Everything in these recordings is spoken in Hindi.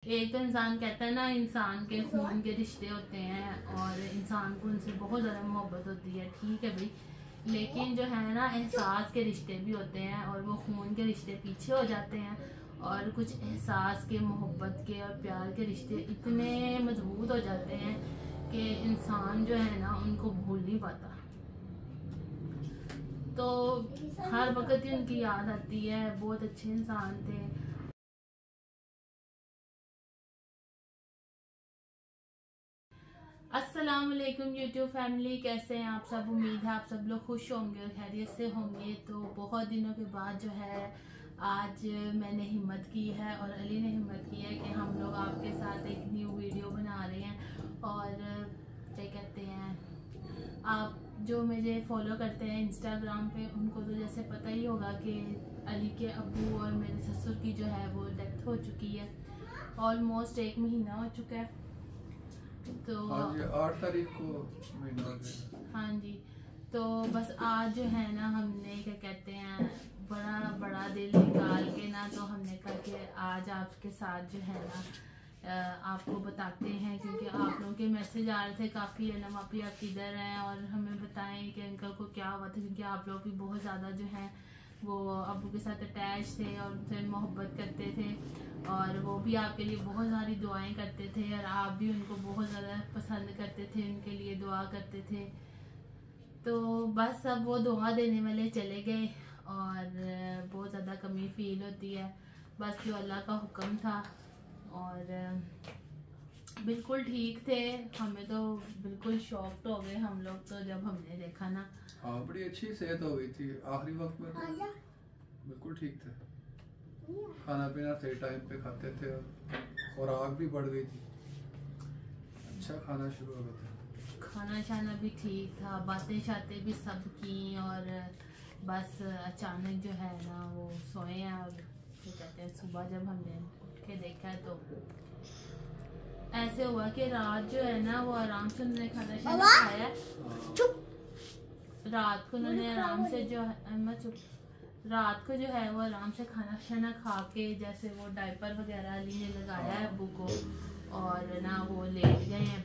एक इंसान कहता है ना, इंसान के खून के रिश्ते होते हैं और इंसान को उनसे बहुत ज़्यादा मोहब्बत होती है, ठीक है भाई। लेकिन जो है ना, एहसास के रिश्ते भी होते हैं और वो खून के रिश्ते पीछे हो जाते हैं। और कुछ एहसास के, मोहब्बत के और प्यार के रिश्ते इतने मजबूत हो जाते हैं कि इंसान जो है ना, उनको भूल नहीं पाता। तो हर वक्त ही उनकी याद आती है। बहुत अच्छे इंसान थे। अस्सलाम वालेकुम यूट्यूब फैमिली, कैसे हैं आप सब। उम्मीद है आप सब लोग खुश होंगे और खैरियत से होंगे। तो बहुत दिनों के बाद जो है आज मैंने हिम्मत की है और अली ने हिम्मत की है कि हम लोग आपके साथ एक न्यू वीडियो बना रहे हैं। और क्या कहते हैं, आप जो मुझे फॉलो करते हैं इंस्टाग्राम पे, उनको तो जैसे पता ही होगा कि अली के अब्बू और मेरे ससुर की जो है वो डेथ हो चुकी है। ऑलमोस्ट 1 महीना हो चुका है। तो हाँ जी, 8 तारीख को महीना हो गया। हाँ जी, तो बस आज जो है ना, हमने क्या कहते हैं, बड़ा बड़ा दिल निकाल के ना, तो हमने कहा कि आज आपके साथ जो है ना आपको बताते हैं, क्योंकि आप लोगों के मैसेज आ रहे थे काफ़ी, है ना वापी आप किधर हैं और हमें बताएं कि अंकल को क्या हुआ था। क्योंकि आप लोग भी बहुत ज़्यादा जो है वो अब्बू के साथ अटैच थे और उनसे मोहब्बत करते थे और वो भी आपके लिए बहुत सारी दुआएं करते थे और आप भी उनको बहुत ज़्यादा पसंद करते थे, उनके लिए दुआ करते थे। तो बस अब वो दुआ देने वाले चले गए और बहुत ज़्यादा कमी फील होती है। बस जो अल्लाह का हुक्म था और बिल्कुल ठीक थे। हमें तो बिल्कुल शॉक्ड हो गए हम लोग तो जब हमने देखा ना। हाँ, बड़ी अच्छी सेहत हो गई थी आखिरी वक्त में, तो बिल्कुल ठीक थे। खाना पीना सही टाइम पे खाते थे और आग भी बढ़ गई थी। अच्छा खाना शुरू हो गया था, खाना शाना भी ठीक था, बातें शातें भी सब की। और बस अचानक जो है ना वो सोए हैं और क्या कहते हैं, सुबह जब हमने उठ के देखा तो ऐसे हुआ कि रात जो है ना वो आराम से उन्होंने खाना शाना खाया। रात को उन्होंने आराम से जो है रात को जो है वो आराम से खाना शाना खा के, जैसे वो डायपर वगैरह अली ने लगाया है अब्बू को और ना वो लेट गए हैं।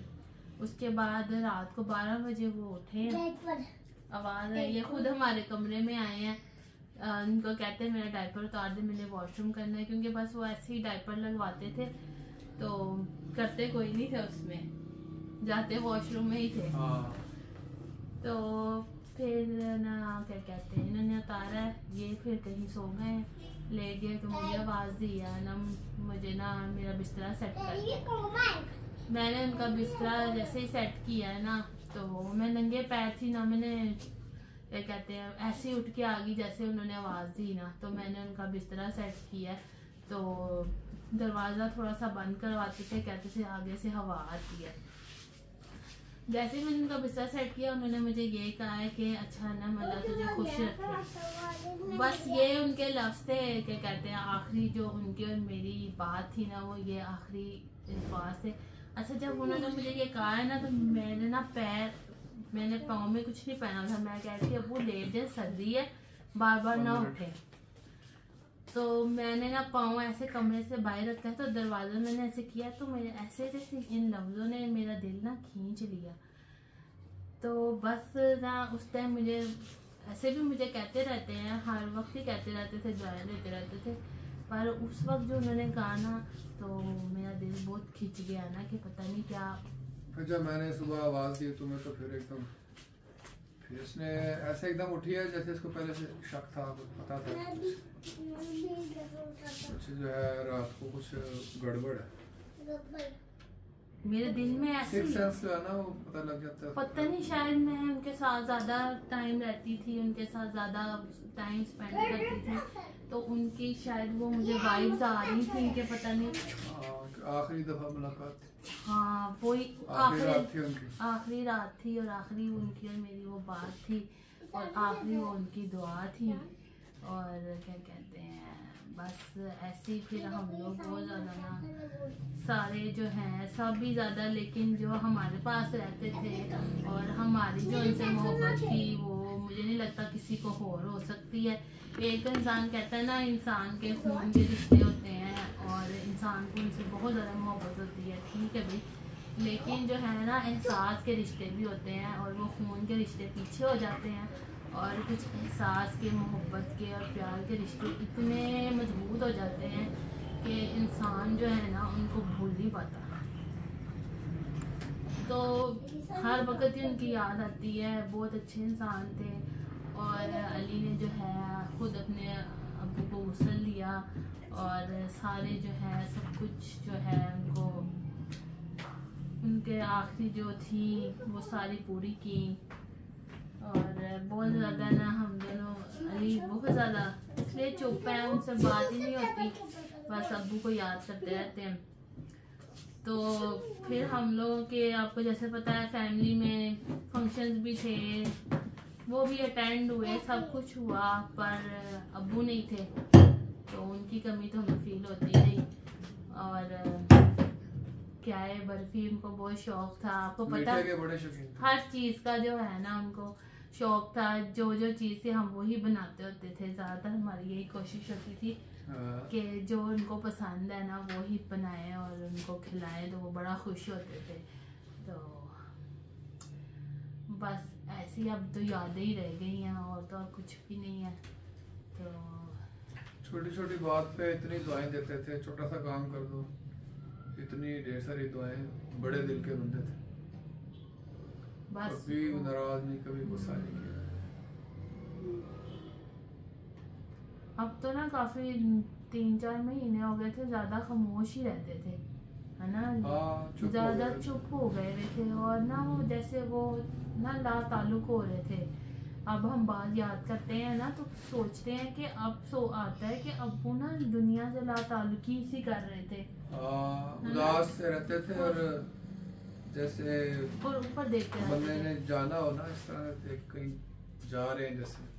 उसके बाद रात को 12 बजे वो उठे हैं, आवाज़ आई है, खुद हमारे कमरे में आए हैं। उनको कहते हैं मेरा डायपर उतार दे, मैंने वॉशरूम करना है। क्योंकि बस वो ऐसे ही डायपर लगवाते थे तो करते कोई नहीं थे उसमें, जाते वॉशरूम में ही थे। तो फिर ना क्या कहते हैं, इन्होंने उतारा है, ये फिर कहीं सो गए, लेट गए। तो मुझे आवाज़ दिया ना, मुझे ना मेरा बिस्तरा सेट कर। मैंने उनका बिस्तरा जैसे ही सेट किया है ना, तो मैं नंगे पैर थी ना, मैंने क्या कहते हैं ऐसे ही उठ के आ गई जैसे उन्होंने आवाज़ दी ना। तो मैंने उनका बिस्तरा सेट किया, तो दरवाज़ा थोड़ा सा बंद करवाते थे, कहते थे आगे से हवा आती है। जैसे ही मैंने उनका बिस्तर सेट किया, उन्होंने मुझे ये कहा है कि अच्छा ना, अल्लाह तुझे खुश रखे। बस ये उनके लफ्ज़ थे। क्या कहते हैं, आखिरी जो उनकी और मेरी बात थी ना, वो ये आखिरी अल्फाज थे। अच्छा, जब उन्होंने मुझे ये कहा है ना, तो मैंने पाँव में कुछ नहीं पहना था। मैं कहती थी अब वो लेट जाए, सर्दी है, बार बार ना उठे। तो मैंने ना पाँव ऐसे कमरे से बाहर रखा है, तो दरवाज़ा मैंने ऐसे किया, तो मेरे ऐसे जैसे इन लफ्ज़ों ने मेरा दिल ना खींच लिया। तो बस ना उस टाइम मुझे ऐसे भी मुझे कहते रहते हैं, हर वक्त ही कहते रहते थे, दुआएं देते रहते थे, पर उस वक्त जो उन्होंने कहा ना, तो मेरा दिल बहुत खिंच गया ना कि पता नहीं क्या। फिर जब मैंने सुबह आवाज़ दी तुम्हें, तो फिर एकदम फिर इसने ऐसे एकदम उठी है जैसे इसको पहले से शक था, पता था कुछ जो है रात को कुछ गड़बड़ है। मेरे दिल में ऐसे सेंस जो है ना, वो पता लग जाता है। पता नहीं, शायद मैं उनके साथ ज्यादा टाइम रहती थी, उनके साथ ज्यादा टाइम स्पेंड करती थी, तो उनकी शायद वो मुझे वाइब्स आ रही थी कि पता नहीं आखिरी दफा मुलाकात। हाँ, वही आखिरी रात थी और आखिरी उनकी और मेरी वो बात थी और आखिरी वो उनकी दुआ थी। और क्या कहते हैं, बस ऐसे ही फिर हम लोग बहुत ज़्यादा ना सारे जो हैं सब भी ज़्यादा, लेकिन जो हमारे पास रहते थे और हमारी जो उनसे मोहब्बत थी, वो मुझे नहीं लगता किसी को और हो सकती है। एक इंसान कहता है ना, इंसान के खून के रिश्ते होते हैं और इंसान इंसान को उनसे बहुत ज़्यादा मोहब्बत होती है, ठीक है भाई, लेकिन जो है ना एहसास के रिश्ते भी होते हैं और वो खून के रिश्ते पीछे हो जाते हैं, और कुछ एहसास के, मोहब्बत के और प्यार के रिश्ते इतने मजबूत हो जाते हैं कि इंसान जो है ना उनको भूल नहीं पाता। तो हर वक्त ही उनकी याद आती है। बहुत अच्छे इंसान थे, और अली ने जो है खुद अपने अब्बू को गुस्ल दिया और सारे जो है सब कुछ जो है उनको उनके आखिरी जो थी वो सारी पूरी की। और बहुत ज़्यादा ना हम दोनों, अली बहुत ज़्यादा इसलिए चुप है, उनसे बात ही नहीं होती, बस अब्बू को याद करते रहते हैं। तो फिर हम लोगों के, आपको जैसे पता है, फैमिली में फंक्शंस भी थे, वो भी अटेंड हुए, सब कुछ हुआ, पर अब्बू नहीं थे, तो उनकी कमी तो हमें फील होती रही। और क्या है, बर्फी उनको बहुत शौक था, आपको पता, हर चीज़ का जो है ना उनको शौक था, जो जो चीज़ थी हम वही बनाते होते थे, ज़्यादातर हमारी यही कोशिश होती थी कि जो उनको पसंद है ना वो ही बनाएं और उनको खिलाएं, तो वो बड़ा खुश होते थे। तो बस ऐसी अब तो यादें ही रह गई हैं, और तो और कुछ भी नहीं है। तो छोटी छोटी बात पे इतनी दुआएं देते थे, छोटा सा काम कर दो, इतनी ढेर सारी दुआएं, बड़े दिल के बंदे थे, बस कभी नाराज नहीं, कभी गुस्सा नहीं किया। अब तो ना काफी 3-4 महीने हो गए थे, ज्यादा खामोश ही रहते थे, है ना, ज्यादा चुप हो गए थे, और ना वो जैसे वो ना ला ताल्लुक हो रहे थे। अब हम बात याद करते हैं ना तो सोचते हैं कि अब सो आता है कि अब्बू ना दुनिया से ला ताल्लुकी सी कर रहे थे, उदास से रहते थे, और जैसे ऊपर देखते हैं बंदे ने जाना हो ना, इस तरह कहीं जा रहे हैं जैसे।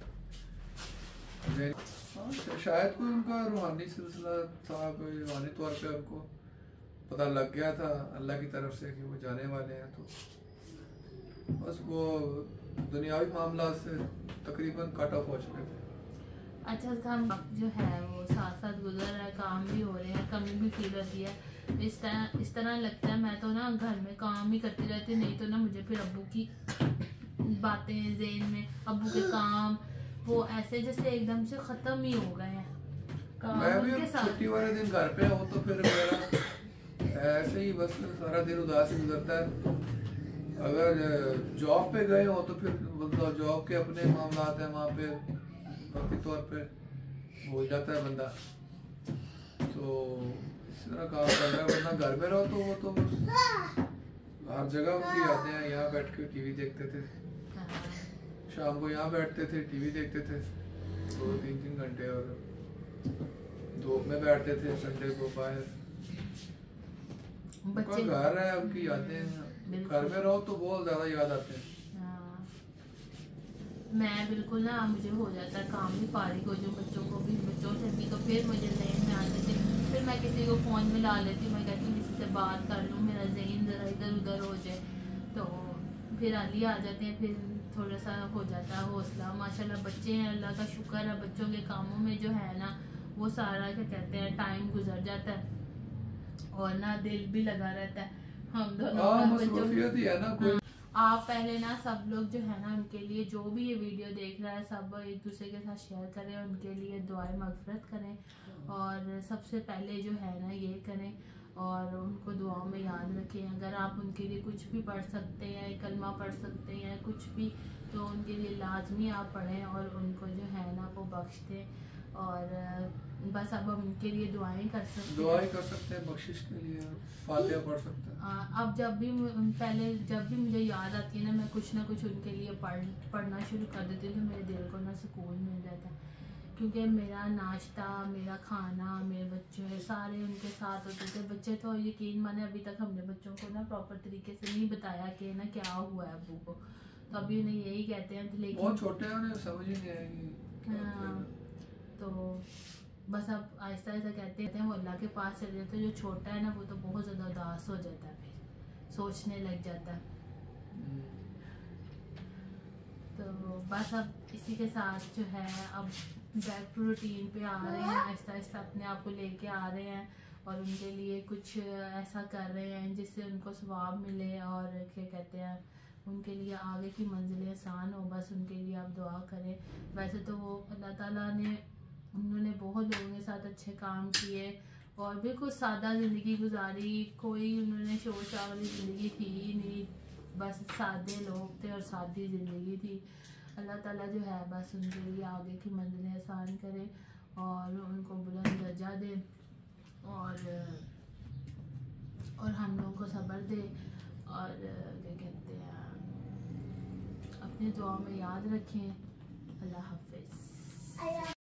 शायद कोई उनका रूहानी सिलसिला था, कोई रूहानी तौर पे उनको पता लग गया था अल्लाह की तरफ से कि वो जाने वाले हैं, तो बस वो दुनियावी मामला से तकरीबन कट ऑफ हो चुके थे। अच्छा, हम जो है वो साथ साथ गुजर रहा है, काम भी हो रहे हैं, कमी भी फील होती है, इस तरह लगता है मैं तो ना घर में काम ही करती रहती, नहीं तो ना मुझे फिर अब्बू की बातें ज़हन में, अब्बू के काम वो ऐसे जैसे एकदम से खत्म ही हो गए हैं। मैं भी छुट्टी वाले दिन घर पे हूँ तो फिर मेरा ऐसे ही बस सारा दिन उदास ही गुजरता है। अगर जॉब पे गए हो तो फिर मतलब जॉब के अपने मामला हैं, वहाँ पे वक्ती तौर पे भूल जाता है बंदा, तो इस तरह काम कर रहा है। वरना घर में रहो तो वो तो हर जगह उनकी यादें हैं। यहाँ बैठ के टीवी देखते थे, शाम को यहाँ बैठते थे टीवी देखते थे 2-3 घंटे, और धूप में बैठते थे संडे को बाहर। बच्चे घर है, उनकी यादें, घर में रहो तो बहुत ज्यादा याद आते हैं। मैं बिल्कुल ना, मुझे हो जाता है काम भी फारिग हो जो, बच्चों को भी, बच्चों से भी, तो फिर मुझे जहन में आते थे, फिर मैं किसी को फ़ोन में ला लेती हूँ, मैं कहती हूँ किसी से बात कर लूँ, मेरा जहन ज़रा इधर उधर हो जाए, तो फिर अली आ जाते हैं, फिर थोड़ा सा हो जाता है हौसला। माशाल्लाह बच्चे हैं, अल्लाह का शुक्र है, बच्चों के कामों में जो है ना वो सारा क्या कहते हैं टाइम गुजर जाता है, और ना दिल भी लगा रहता है। हम दोनों है ना कोई। आप पहले ना सब लोग जो है ना उनके लिए, जो भी ये वीडियो देख रहा है, सब एक दूसरे के साथ शेयर करें, उनके लिए दुआएं मग़फ़िरत करें, और सबसे पहले जो है ना ये करें, और उनको दुआओं में याद रखें। अगर आप उनके लिए कुछ भी पढ़ सकते हैं, कलमा पढ़ सकते हैं, कुछ भी, तो उनके लिए लाजमी आप पढ़ें और उनको जो है ना वो बख्श दें। और बस अब हम उनके लिए दुआएं कर सकते हैं, बख्शिश के लिए फातिहा पढ़ सकते हैं। अब जब भी मुझे याद आती है ना, मैं कुछ ना कुछ उनके लिए पढ़ना शुरू कर देती हूँ, तो मेरे दिल को ना सुकून मिल जाता है, क्योंकि मेरा नाश्ता, मेरा खाना, मेरे बच्चे सारे उनके साथ होते थे। बच्चे तो यकीन माने अभी तक हमने बच्चों को ना प्रॉपर तरीके से नहीं बताया कि ना क्या हुआ है अब्बू को, तो अभी उन्हें यही कहते हैं, लेकिन बहुत छोटे हैं, उन्हें समझ ही नहीं आएगी। तो बस अब आहिस्ता आहिस्ता कहते हैं वो अल्लाह के पास चले जाते हैं। जो छोटा है ना वो तो बहुत ज़्यादा उदास हो जाता है, फिर सोचने लग जाता है। तो बस अब इसी के साथ जो है अब बैक टू रूटीन पे आ रहे हैं, आहिस्ता आहिस्ता अपने आप को लेके आ रहे हैं, और उनके लिए कुछ ऐसा कर रहे हैं जिससे उनको सवाब मिले और क्या कहते हैं उनके लिए आगे की मंजिलें आसान हो। बस उनके लिए आप दुआ करें। वैसे तो वो अल्लाह ताला ने उन्होंने बहुत लोगों के साथ अच्छे काम किए और बिल्कुल सादा ज़िंदगी गुजारी, कोई उन्होंने शोर शराब वाली ज़िंदगी थी ही नहीं, बस सादे लोग थे और सादी ज़िंदगी थी। अल्लाह ताला जो है बस उनके लिए आगे की मंजिलें आसान करे और उनको बुलंद दर्जा दे और हम लोगों को सब्र दे और क्या कहते हैं अपनी दुआ में याद रखें। अल्लाह हाफ़िज़।